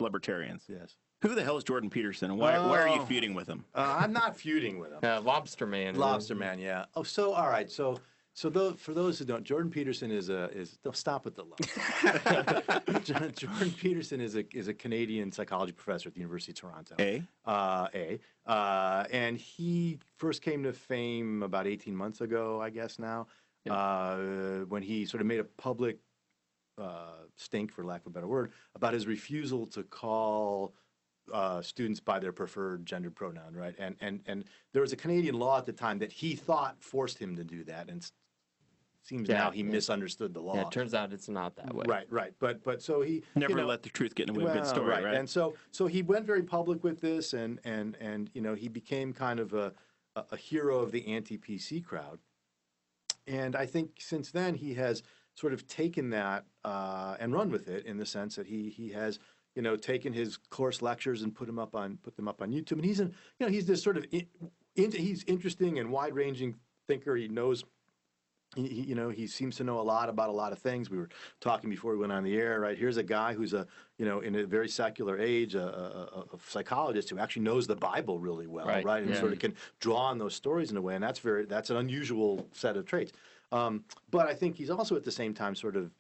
libertarians. Yes. Who the hell is Jordan Peterson, and why are you feuding with him? I'm not feuding with him. Lobster Man. Lobster Man, yeah. Oh, so all right. So for those who don't, Jordan Peterson is don't stop with the love. Jordan Peterson is a Canadian psychology professor at the University of Toronto. And he first came to fame about 18 months ago, I guess now, when he sort of made a public stink, for lack of a better word, about his refusal to call students by their preferred gendered pronoun, right? And there was a Canadian law at the time that he thought forced him to do that, and seems now he misunderstood the law. Yeah, it turns out it's not that way. Right. But so he never let the truth get in the way of a good story, right? And so he went very public with this, and he became kind of a hero of the anti-PC crowd. And I think since then he has sort of taken that and run with it, in the sense that he has taken his course lectures and put them up on YouTube. And he's this sort of he's interesting and wide-ranging thinker. He knows. He seems to know a lot about a lot of things. We were talking before we went on the air, right? Here's a guy who's in a very secular age, a psychologist who actually knows the Bible really well, right? And sort of can draw on those stories in a way, and that's an unusual set of traits. But I think he's also at the same time sort of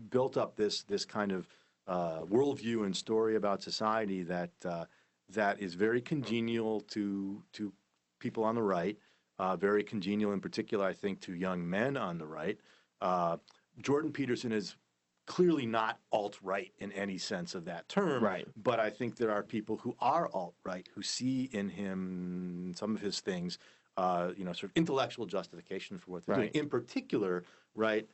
built up this kind of worldview and story about society that is very congenial to people on the right. Very congenial, in particular, I think, to young men on the right. Jordan Peterson is clearly not alt-right in any sense of that term. Right. But I think there are people who are alt-right who see in him some of his things, sort of intellectual justification for what they're doing. In particular, right,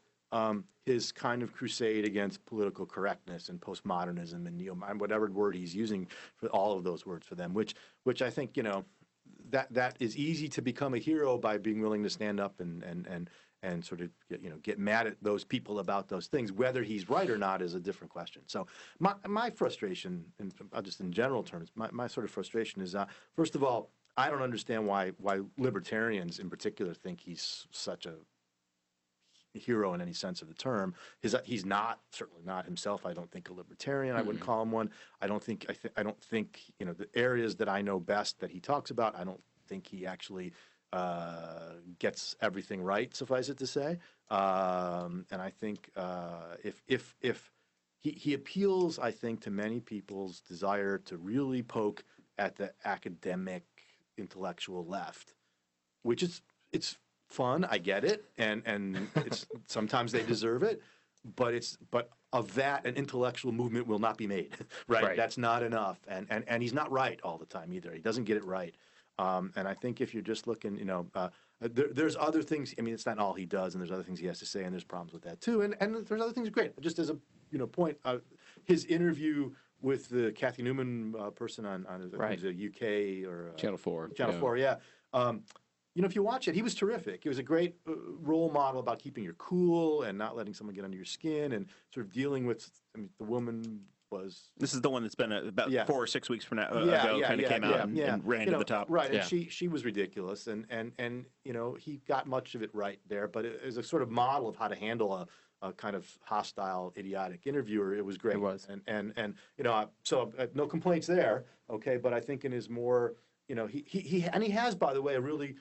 his kind of crusade against political correctness and postmodernism and whatever word he's using for all of those words for them, which I think, that is easy to become a hero by being willing to stand up and sort of get mad at those people about those things. Whether he's right or not is a different question. So my frustration, just in general terms, my sort of frustration is first of all, I don't understand why libertarians in particular think he's such a hero in any sense of the term. He's certainly not himself. I don't think a libertarian. I wouldn't call him one. I don't think the areas that I know best that he talks about, I don't think he actually gets everything right, suffice it to say. And I think if he appeals, I think, to many people's desire to really poke at the academic intellectual left, which it's fun, I get it, and it's sometimes they deserve it, but of that, an intellectual movement will not be made, right? That's not enough, and he's not right all the time either. He doesn't get it right, and I think if you're just looking, there's other things. I mean, it's not all he does, and there's other things he has to say, and there's problems with that too, and there's other things great. Just as a point, his interview with the Kathy Newman person on a UK or Channel 4. Channel 4, yeah. If you watch it, he was terrific. He was a great role model about keeping your cool and not letting someone get under your skin and sort of dealing with. I mean, the woman was. This is the one that's been about 4 or 6 weeks from now ago. Kind of came out and ran to the top. Right, and she was ridiculous, and he got much of it right there. But as a sort of model of how to handle a kind of hostile, idiotic interviewer, it was great. It was, and so no complaints there. Okay, but I think in his more, he has, by the way, a really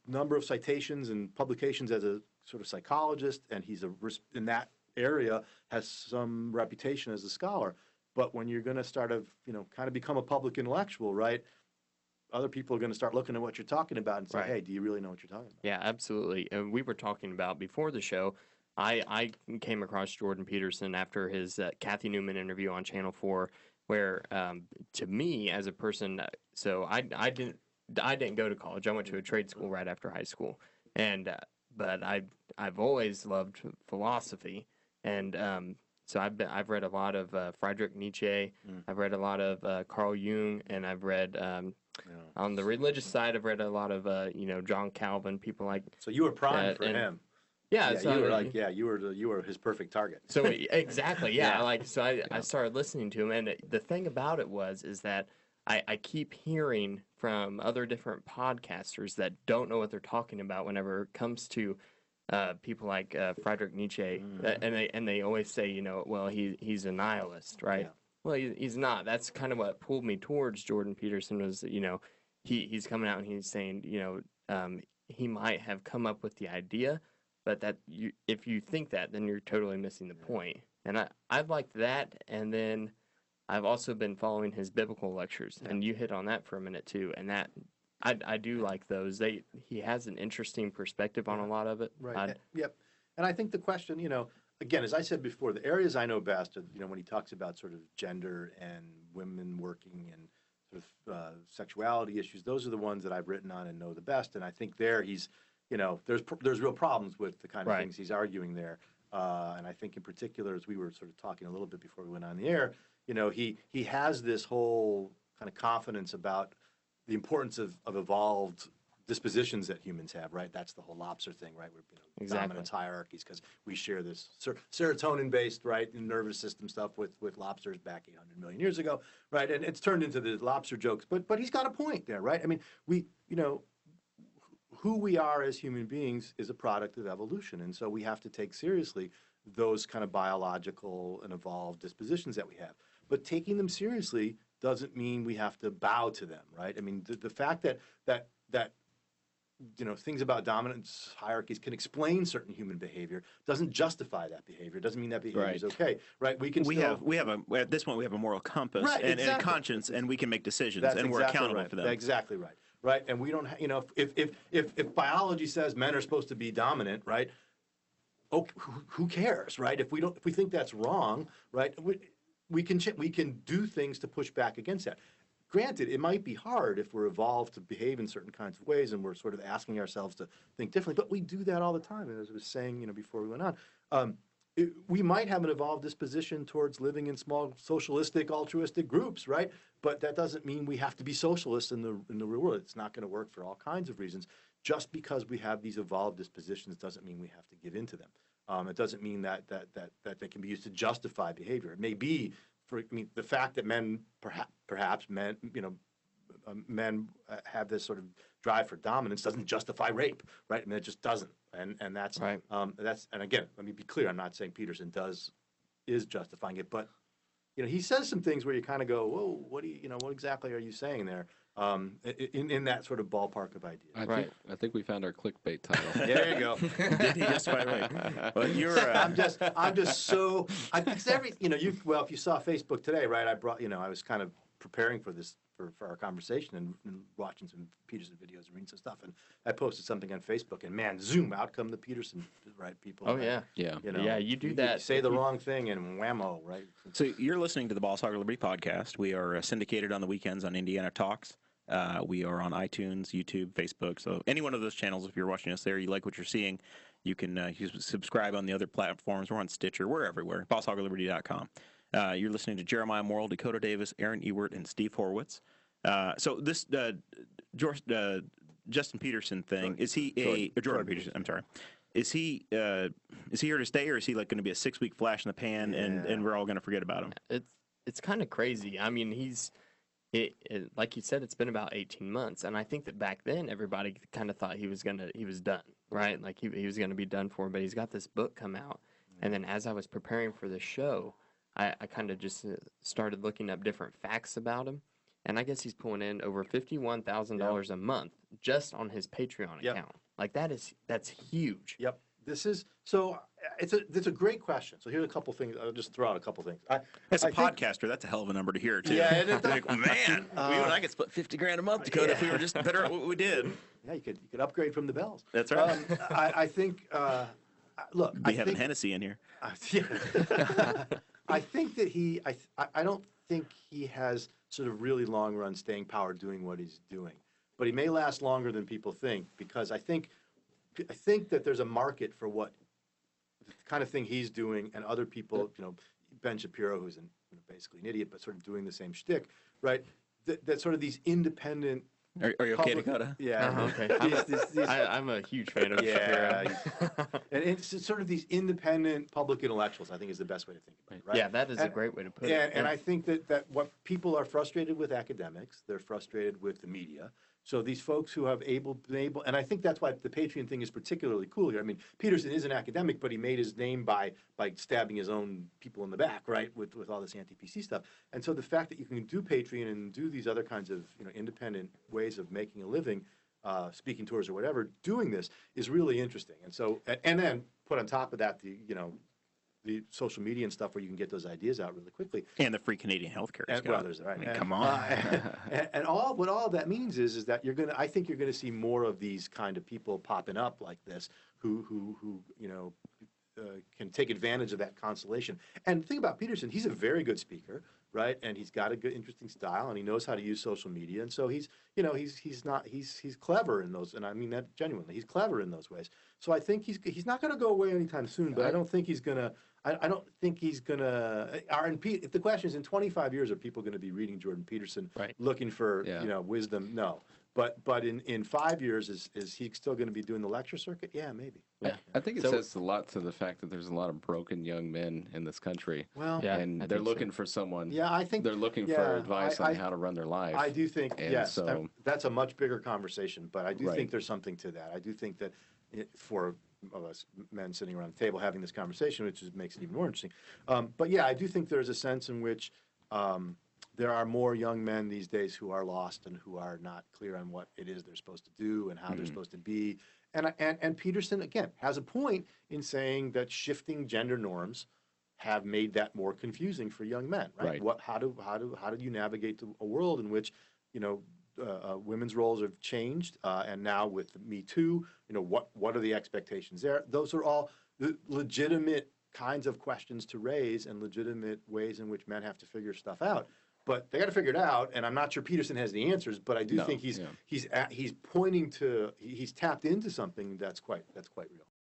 number of citations and publications as a sort of psychologist, and he's in that area has some reputation as a scholar. But when you're going to start kind of become a public intellectual, right? Other people are going to start looking at what you're talking about and say, hey, do you really know what you're talking about? Yeah, absolutely. And we were talking about before the show, I came across Jordan Peterson after his Kathy Newman interview on Channel 4, where to me as a person, so I didn't go to college. I went to a trade school right after high school, but I've always loved philosophy, and so I've read a lot of Friedrich Nietzsche. I've read a lot of Carl Jung, and I've read on the religious side, I've read a lot of John Calvin, people like. So you were primed for him. Yeah, so you were his perfect target. So exactly, yeah. I started listening to him, and the thing about it is that I keep hearing from other different podcasters that don't know what they're talking about whenever it comes to people like Friedrich Nietzsche, and they always say, well, he's a nihilist, right? Well, he's not. That's kind of what pulled me towards Jordan Peterson was, he's coming out and he's saying, he might have come up with the idea, but if you think that, then you're totally missing the point. And I've liked that, and then I've also been following his biblical lectures, and you hit on that for a minute too, and that I do like those. He has an interesting perspective on a lot of it. Right. Yep. And I think the question, again, as I said before, the areas I know best are, when he talks about sort of gender and women working and sort of sexuality issues, those are the ones that I've written on and know the best. And I think there he's, there's real problems with the kind of things he's arguing there. And I think in particular, as we were sort of talking a little bit before we went on the air, he has this whole kind of confidence about the importance of evolved dispositions that humans have, right? That's the whole lobster thing, right? We're dominance hierarchies because we share this serotonin-based, right, nervous system stuff with lobsters back 800 million years ago, right? And it's turned into the lobster jokes, but he's got a point there, right? I mean, who we are as human beings is a product of evolution, and so we have to take seriously those kind of biological and evolved dispositions that we have. But taking them seriously doesn't mean we have to bow to them, right? I mean, the fact that things about dominance hierarchies can explain certain human behavior doesn't justify that behavior. It doesn't mean that behavior is okay, right? We have at this point we have a moral compass and a conscience, and we can make decisions, and we're accountable for them. That's exactly right. Right, and we don't, if biology says men are supposed to be dominant, right? Oh, who cares, right? If we think that's wrong, right? We can do things to push back against that. Granted, it might be hard if we're evolved to behave in certain kinds of ways and we're sort of asking ourselves to think differently, but we do that all the time. And as I was saying, before we went on, we might have an evolved disposition towards living in small socialistic, altruistic groups, right? But that doesn't mean we have to be socialists in the real world. It's not going to work for all kinds of reasons. Just because we have these evolved dispositions doesn't mean we have to give into them. It doesn't mean that they can be used to justify behavior. It may be the fact that men, perhaps men, men have this sort of drive for dominance doesn't justify rape, right? I mean, it just doesn't, and that's right. And again, let me be clear. I'm not saying Peterson is justifying it, but he says some things where you kind of go, whoa, what exactly are you saying there? In that sort of ballpark of ideas. I think we found our clickbait title. There you go. Did he justify rape? Well, you're. I'm just so. If you saw Facebook today, right? I was kind of preparing for this for our conversation and watching some Peterson videos and reading some stuff, and I posted something on Facebook, and man, zoom, out come the Peterson people. Oh yeah, you do that. You say the wrong thing and whammo, right? So you're listening to the Boss Hog of Liberty podcast. We are syndicated on the weekends on Indiana Talks. We are on iTunes, YouTube, Facebook. So any one of those channels, if you're watching us there, you like what you're seeing, you can subscribe on the other platforms. We're on Stitcher. We're everywhere. BossHogOfLiberty.com. You're listening to Jeremiah Morrill, Dakota Davis, Aaron Ewert, and Steve Horwitz. So this Justin Peterson thing, is he Jordan Peterson? I'm sorry. Is he here to stay, or is he like going to be a 6-week flash in the pan, and we're all going to forget about him? It's kind of crazy. I mean, like you said, it's been about 18 months, and I think that back then everybody kind of thought he was done, right? Like he was going to be done for. But he's got this book come out, and then as I was preparing for the show, I kind of just started looking up different facts about him, and I guess he's pulling in over $51,000 a month just on his Patreon account. Like that's huge. Yep. It's a great question. So here's a couple things. I'll just throw out a couple things. As a podcaster, that's a hell of a number to hear too. Yeah, like, man, we and I could split $50,000 a month, Dakota, if we were just better at what we did. Yeah, you could upgrade from the bells. That's right. I think. Look, we have Hennessy in here. I think that I don't think he has sort of really long run staying power doing what he's doing, but he may last longer than people think, because I think that there's a market for what the kind of thing he's doing, and other people, Ben Shapiro, who's basically an idiot, but sort of doing the same shtick, right? That sort of these independent. Are you okay, Dakota? Yeah. Okay. I'm a huge fan of Shapiro. And it's sort of these independent public intellectuals, I think, is the best way to think about it, right? Yeah, that is a great way to put it. And I think that what people are frustrated with academics, they're frustrated with the media, So these folks who have been able, and I think that's why the Patreon thing is particularly cool here. I mean, Peterson is an academic, but he made his name by stabbing his own people in the back, right, with all this anti-PC stuff. And so the fact that you can do Patreon and do these other kinds of independent ways of making a living, speaking tours or whatever, doing this is really interesting. And so, and then put on top of that the social media and stuff where you can get those ideas out really quickly. And the free Canadian healthcare. Well, there's right. I mean, come on. And what all that means is that I think you're gonna see more of these kind of people popping up like this who can take advantage of that consolation. And the thing about Peterson, he's a very good speaker, right? And he's got a good, interesting style, and he knows how to use social media. And so he's clever in those, and I mean that genuinely. He's clever in those ways. So I think he's not going to go away anytime soon. But I don't think he's gonna. I don't think he's gonna. If the question is, in 25 years, are people going to be reading Jordan Peterson, looking for wisdom? No. But in 5 years, is he still going to be doing the lecture circuit? Yeah, maybe. I think it says a lot to the fact that there's a lot of broken young men in this country. Well, and they're looking for someone. Yeah, I think they're looking for advice on how to run their life. I do think, yes, so, that's a much bigger conversation. But I do think there's something to that. I do think that for us men sitting around the table having this conversation, which makes it even more interesting. But yeah, I do think there's a sense in which there are more young men these days who are lost and who are not clear on what it is they're supposed to do and how they're supposed to be. And Peterson, again, has a point in saying that shifting gender norms have made that more confusing for young men, right? How do you navigate a world in which, women's roles have changed, and now with Me Too, what are the expectations there? Those are all legitimate kinds of questions to raise and legitimate ways in which men have to figure stuff out. But they got to figure it out, and I'm not sure Peterson has the answers. But I do think he's tapped into something that's quite real.